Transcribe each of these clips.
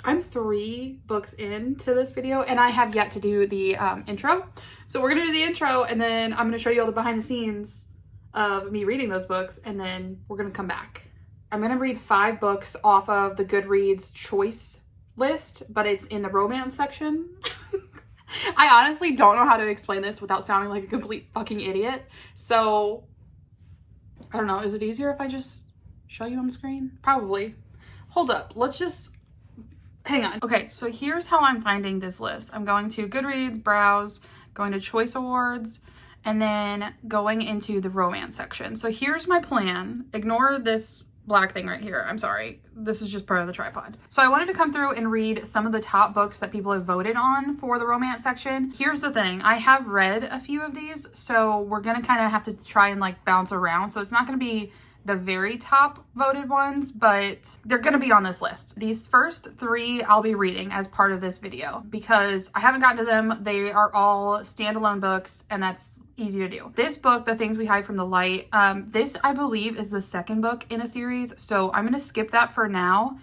I'm 3 books into this video and I have yet to do the intro. So we're gonna do the intro and then I'm gonna show you all the behind the scenes of me reading those books and then we're gonna come back. I'm gonna read 5 books off of the Goodreads Choice list, but it's in the romance section. I honestly don't know how to explain this without sounding like a complete fucking idiot. So, I don't know, is it easier if I just show you on the screen? Probably. Hold up, let's just, hang on. Okay, so here's how I'm finding this list. I'm going to Goodreads, browse, going to Choice Awards, and then going into the romance section. So here's my plan. Ignore this black thing right here. I'm sorry. This is just part of the tripod. So I wanted to come through and read some of the top books that people have voted on for the romance section. Here's the thing. I have read a few of these, so we're going to kind of have to try and like bounce around. So it's not going to be the very top voted ones, but they're going to be on this list. These first 3 I'll be reading as part of this video because I haven't gotten to them. They are all standalone books and that's easy to do. This book, The Things We Hide from the Light, this I believe is the 2nd book in a series, so I'm going to skip that for now.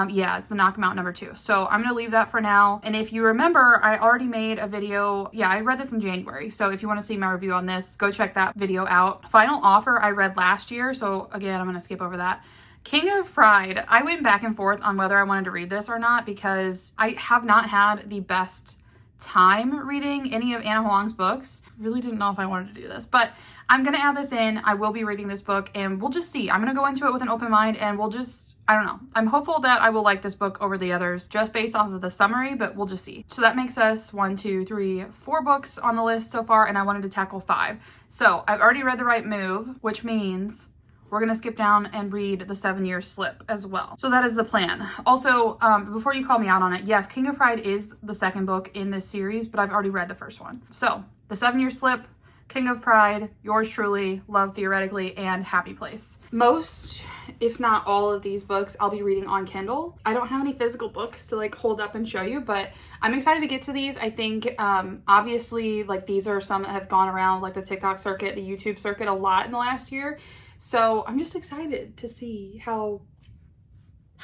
Yeah, it's the Knock 'Em Out #2. So I'm going to leave that for now. And if you remember, I already made a video. Yeah, I read this in January. So if you want to see my review on this, go check that video out. Final Offer I read last year. So again, I'm going to skip over that. King of Pride. I went back and forth on whether I wanted to read this or not because I have not had the best time reading any of Anna Huang's books. Really didn't know if I wanted to do this, but I'm going to add this in. I will be reading this book and we'll just see. I'm going to go into it with an open mind and we'll just, I don't know. I'm hopeful that I will like this book over the others just based off of the summary, but we'll just see. So that makes us 1, 2, 3, 4 books on the list so far, and I wanted to tackle 5. So I've already read The Right Move, which means we're going to skip down and read The 7-Year Slip as well. So that is the plan. Also, before you call me out on it, yes, King of Pride is the 2nd book in this series, but I've already read the 1st one. So The 7-Year Slip, King of Pride, Yours Truly, Love Theoretically, and Happy Place. Most, if not all of these books, I'll be reading on Kindle. I don't have any physical books to like hold up and show you, but I'm excited to get to these. I think obviously like these are some that have gone around like the TikTok circuit, the YouTube circuit a lot in the last year. So I'm just excited to see how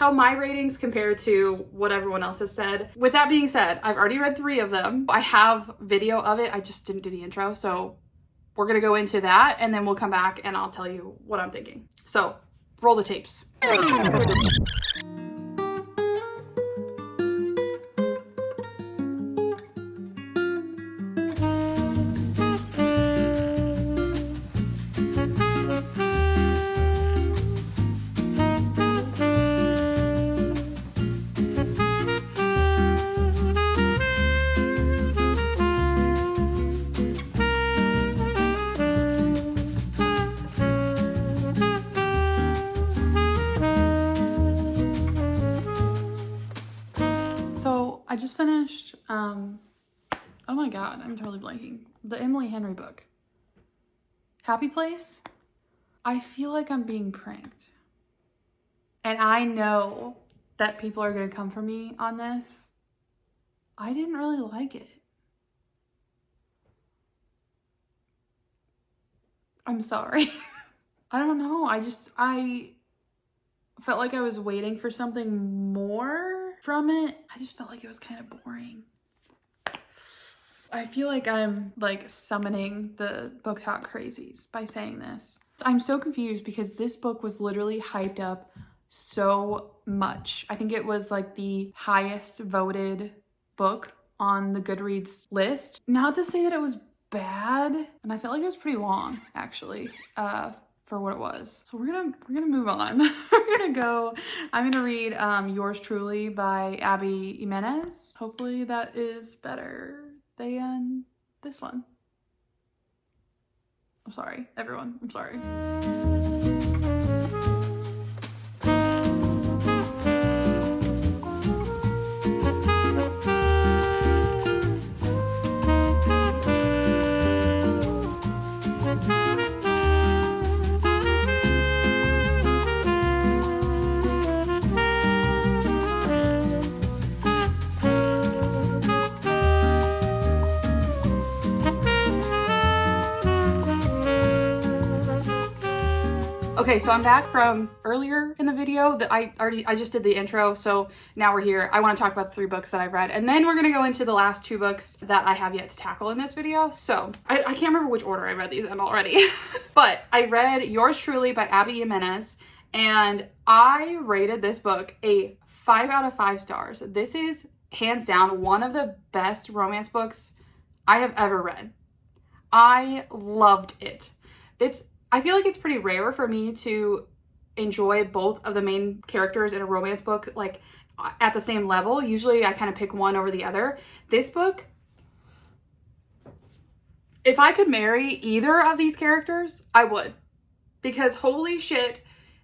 my ratings compare to what everyone else has said. With that being said, I've already read 3 of them. I have video of it. I just didn't do the intro. So we're going to go into that and then we'll come back and I'll tell you what I'm thinking. So roll the tapes. I just finished, oh my God, I'm totally blanking. The Emily Henry book. Happy Place. I feel like I'm being pranked. And I know that people are going to come for me on this. I didn't really like it. I'm sorry. I don't know. I felt like I was waiting for something more from it. I just felt like it was kind of boring. I feel like I'm like summoning the booktok crazies by saying this. I'm so confused because this book was literally hyped up so much. I think it was like the highest voted book on the Goodreads list. Not to say that it was bad, and I felt like it was pretty long actually. For what it was. So we're gonna move on. I'm gonna read Yours Truly by Abby Jimenez. Hopefully that is better than this one. I'm sorry, everyone. I'm sorry. Okay, so I'm back from earlier in the video that I just did the intro, so now we're here. I want to talk about the 3 books that I've read, and then we're going to go into the last 2 books that I have yet to tackle in this video. So I can't remember which order I read these in already, but I read Yours Truly by Abby Jimenez, and I rated this book a 5 out of 5 stars. This is hands down one of the best romance books I have ever read. I loved it. I feel like it's pretty rare for me to enjoy both of the main characters in a romance book like at the same level. Usually I kind of pick one over the other. This book, if I could marry either of these characters, I would. Because holy shit,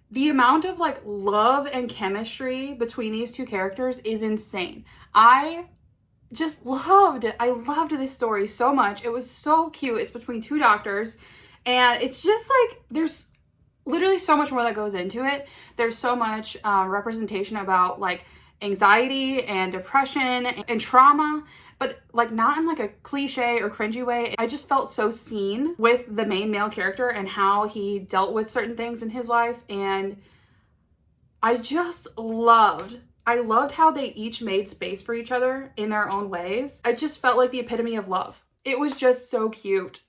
the amount of like love and chemistry between these 2 characters is insane. I just loved it. I loved this story so much. It was so cute. It's between 2 doctors. And it's just like, there's literally so much more that goes into it. There's so much representation about like anxiety and depression and trauma, but like not in like a cliche or cringy way. I just felt so seen with the main male character and how he dealt with certain things in his life. And I loved how they each made space for each other in their own ways. I just felt like the epitome of love. It was just so cute.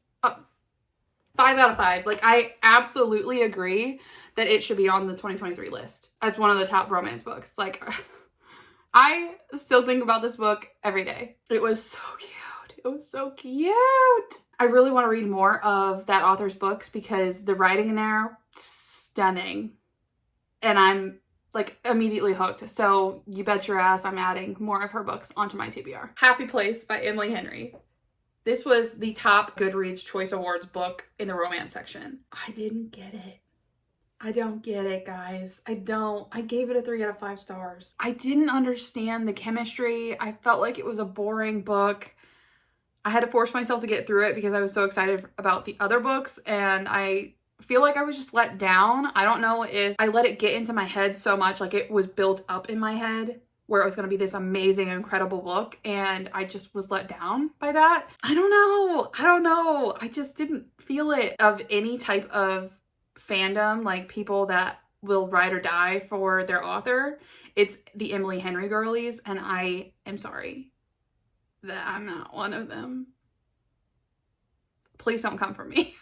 5 out of 5. Like, I absolutely agree that it should be on the 2023 list as one of the top romance books. Like, I still think about this book every day. It was so cute. It was so cute. I really want to read more of that author's books because the writing in there, stunning. And I'm like immediately hooked. So you bet your ass I'm adding more of her books onto my TBR. Happy Place by Emily Henry. This was the top Goodreads Choice Awards book in the romance section. I didn't get it. I don't get it, guys. I don't. I gave it a 3 out of 5 stars. I didn't understand the chemistry. I felt like it was a boring book. I had to force myself to get through it because I was so excited about the other books, and I feel like I was just let down. I don't know if I let it get into my head so much, like it was built up in my head where it was going to be this amazing, incredible book, and I just was let down by that. I don't know. I just didn't feel it of any type of fandom, like people that will ride or die for their author. It's the Emily Henry girlies, and I am sorry that I'm not one of them. Please don't come for me.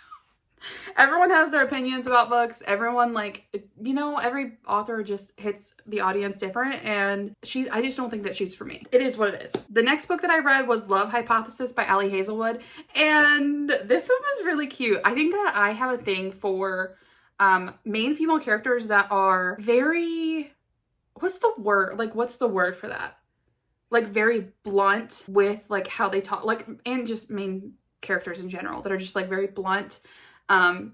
Everyone has their opinions about books. Everyone, like, you know, every author just hits the audience different, and I just don't think that she's for me. It is what it is. The next book that I read was Love Hypothesis by Hazelwood, and this one was really cute. I think that I have a thing for main female characters that are very, what's the word for that? Like very blunt with like how they talk, like, and just main characters in general that are just like very blunt.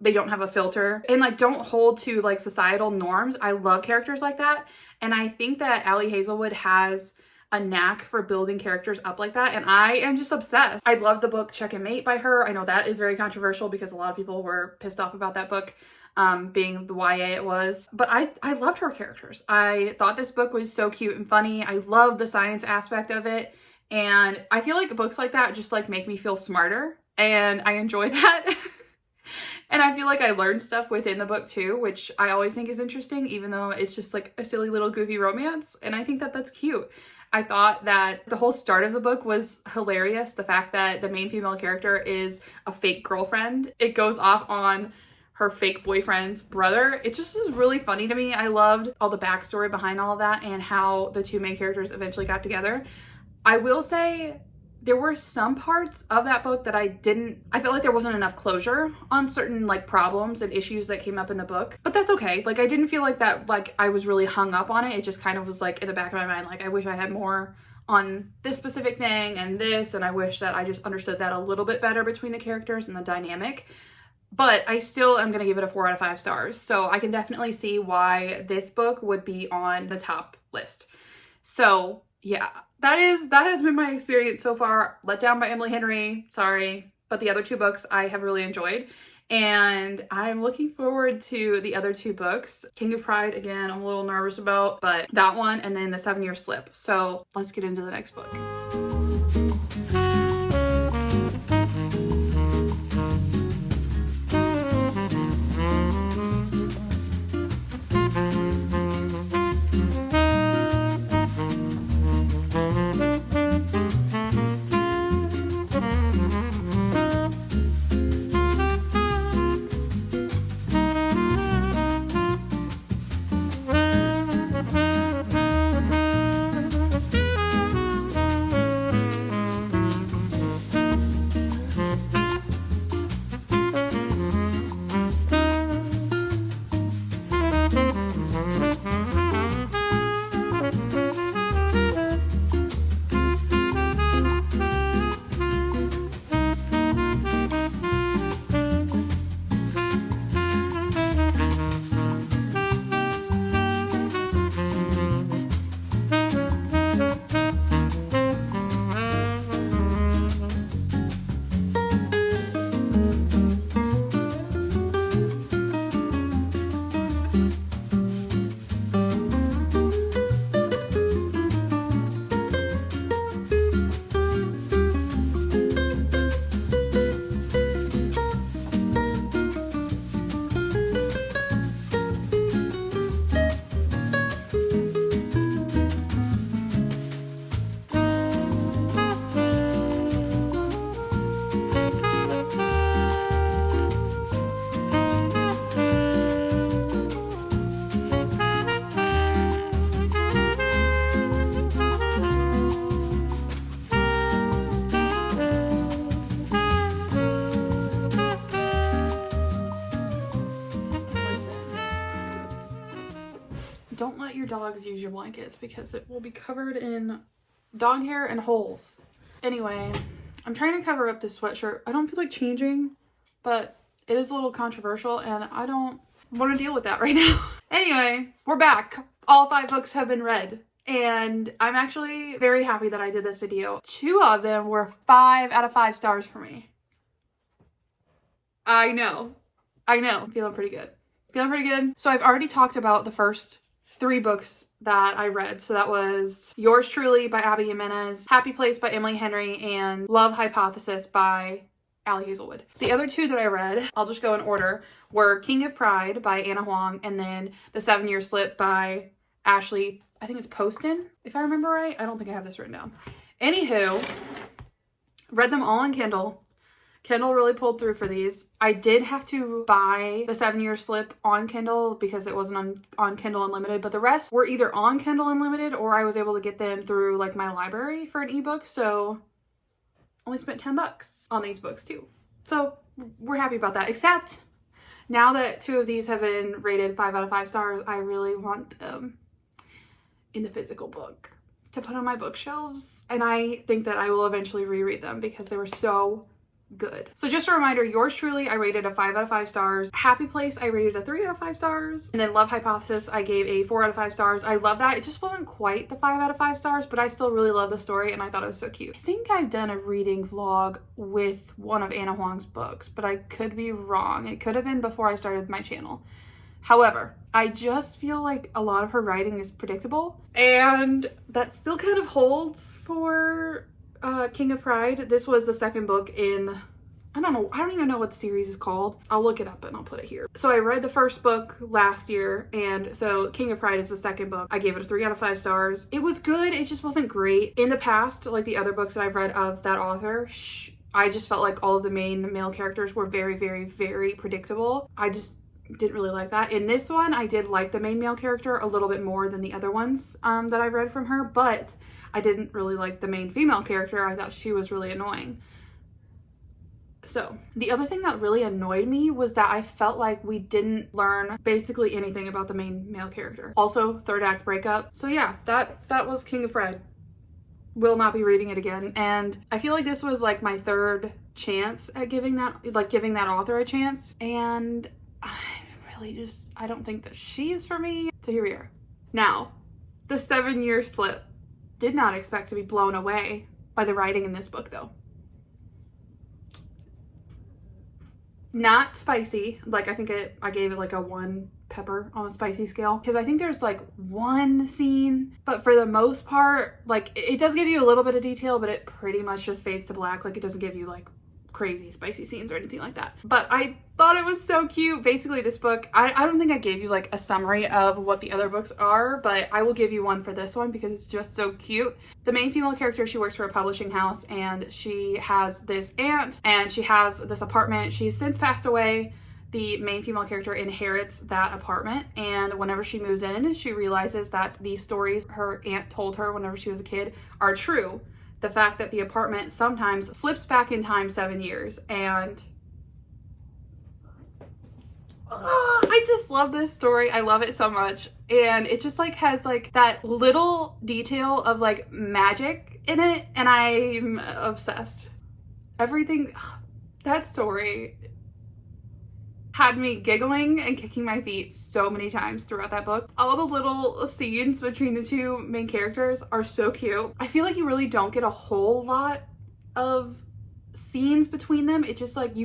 They don't have a filter and like don't hold to like societal norms. I love characters like that. And I think that Hazelwood has a knack for building characters up like that. And I am just obsessed. I love the book Check and Mate by her. I know that is very controversial because a lot of people were pissed off about that book, being the YA it was. But I loved her characters. I thought this book was so cute and funny. I love the science aspect of it. And I feel like books like that just like make me feel smarter. And I enjoy that. And I feel like I learned stuff within the book too, which I always think is interesting, even though it's just like a silly little goofy romance. And I think that that's cute. I thought that the whole start of the book was hilarious. The fact that the main female character is a fake girlfriend. It goes off on her fake boyfriend's brother. It just was really funny to me. I loved all the backstory behind all of that and how the 2 main characters eventually got together. I will say there were some parts of that book that I felt like there wasn't enough closure on certain like problems and issues that came up in the book, but that's okay. Like I didn't feel like that, like I was really hung up on it. It just kind of was like in the back of my mind, like I wish I had more on this specific thing and this, and I wish that I just understood that a little bit better between the characters and the dynamic. But I still am going to give it a 4 out of 5 stars. So I can definitely see why this book would be on the top list. So yeah, that has been my experience so far. Let Down by Emily Henry, sorry, but the other 2 books I have really enjoyed, and I'm looking forward to the other 2 books. King of Pride, again, I'm a little nervous about, but that one, and then The 7-Year Slip. So let's get into the next book. dogs use your blankets because it will be covered in dog hair and holes. Anyway, I'm trying to cover up this sweatshirt. I don't feel like changing, but it is a little controversial and I don't want to deal with that right now. Anyway, we're back. All 5 books have been read and I'm actually very happy that I did this video. 2 of them were 5 out of 5 stars for me. I know. I'm feeling pretty good. So I've already talked about the first 3 books that I read. So that was Yours Truly by Abby Jimenez, Happy Place by Emily Henry, and Love Hypothesis by Allie Hazelwood. The other 2 that I read, I'll just go in order, were King of Pride by Anna Huang and then The 7-Year Slip by Ashley, I think it's Poston, if I remember right. I don't think I have this written down. Anywho, read them all on Kindle. Kindle really pulled through for these. I did have to buy The 7-Year Slip on Kindle because it wasn't on Kindle Unlimited, but the rest were either on Kindle Unlimited or I was able to get them through like my library for an ebook. So only spent $10 on these books too. So we're happy about that. Except now that 2 of these have been rated 5 out of 5 stars, I really want them in the physical book to put on my bookshelves. And I think that I will eventually reread them because they were so good. So just a reminder, Yours Truly I rated a 5 out of 5 stars. Happy Place I rated a 3 out of 5 stars. And then Love Hypothesis I gave a 4 out of 5 stars. I love that. It just wasn't quite the 5 out of 5 stars, but I still really love the story and I thought it was so cute. I think I've done a reading vlog with one of Anna Huang's books, but I could be wrong. It could have been before I started my channel. However, I just feel like a lot of her writing is predictable and that still kind of holds for King of Pride. This was the second book in, I don't even know what the series is called. I'll look it up and I'll put it here. So I read the first book last year and so King of Pride is the second book. I gave it a 3 out of 5 stars. It was good, it just wasn't great. In the past, like the other books that I've read of that author, I just felt like all of the main male characters were very, very, very predictable. I just didn't really like that. In this one, I did like the main male character a little bit more than the other ones that I've read from her, but I didn't really like the main female character. I thought she was really annoying. So the other thing that really annoyed me was that I felt like we didn't learn basically anything about the main male character. Also, 3rd act breakup. So yeah, that was King of Pride. Will not be reading it again. And I feel like this was like my 3rd chance at giving that author a chance. And I don't think that she is for me. So here we are. Now, The 7-Year Slip. Did not expect to be blown away by the writing in this book though. Not spicy. Like I think I gave it like a 1 pepper on the spicy scale because I think there's like 1 scene, but for the most part, like it does give you a little bit of detail, but it pretty much just fades to black. Like it doesn't give you like crazy spicy scenes or anything like that. But I thought it was so cute. Basically this book, I don't think I gave you like a summary of what the other books are, but I will give you one for this one because it's just so cute. The main female character, she works for a publishing house and she has this aunt and she has this apartment. She's since passed away. The main female character inherits that apartment and whenever she moves in, she realizes that the stories her aunt told her whenever she was a kid are true. The fact that the apartment sometimes slips back in time 7 years and I just love this story. I love it so much. And it just like has like that little detail of like magic in it and I'm obsessed. Everything, that story had me giggling and kicking my feet so many times throughout that book. All the little scenes between the 2 main characters are so cute. I feel like you really don't get a whole lot of scenes between them. It's just like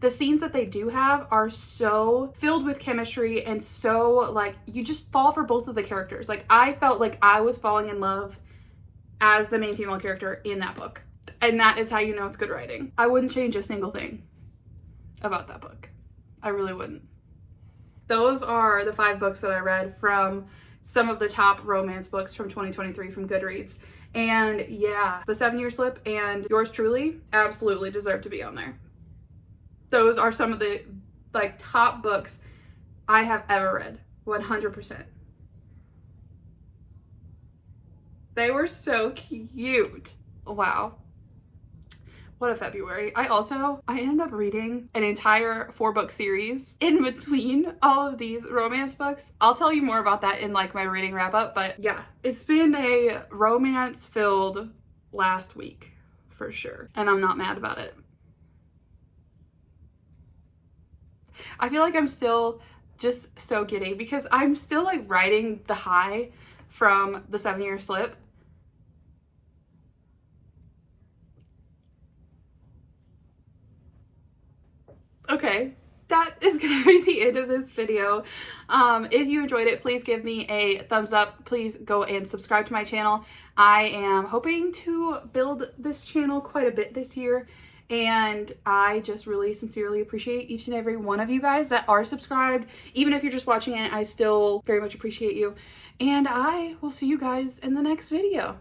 the scenes that they do have are so filled with chemistry and so like you just fall for both of the characters. Like I felt like I was falling in love as the main female character in that book. And that is how you know it's good writing. I wouldn't change a single thing about that book. I really wouldn't. Those are the 5 books that I read from some of the top romance books from 2023 from Goodreads. And yeah, The 7-Year Slip and Yours Truly absolutely deserve to be on there. Those are some of the like top books I have ever read, 100%. They were so cute. Wow. What a February. I ended up reading an entire 4-book series in between all of these romance books. I'll tell you more about that in like my reading wrap up, but yeah, it's been a romance filled last week for sure. And I'm not mad about it. I feel like I'm still just so giddy because I'm still like riding the high from the 7-year slip. Okay, that is gonna be the end of this video. If you enjoyed it, please give me a thumbs up. Please go and subscribe to my channel. I am hoping to build this channel quite a bit this year, and I just really sincerely appreciate each and every one of you guys that are subscribed. Even if you're just watching it, I still very much appreciate you. And I will see you guys in the next video.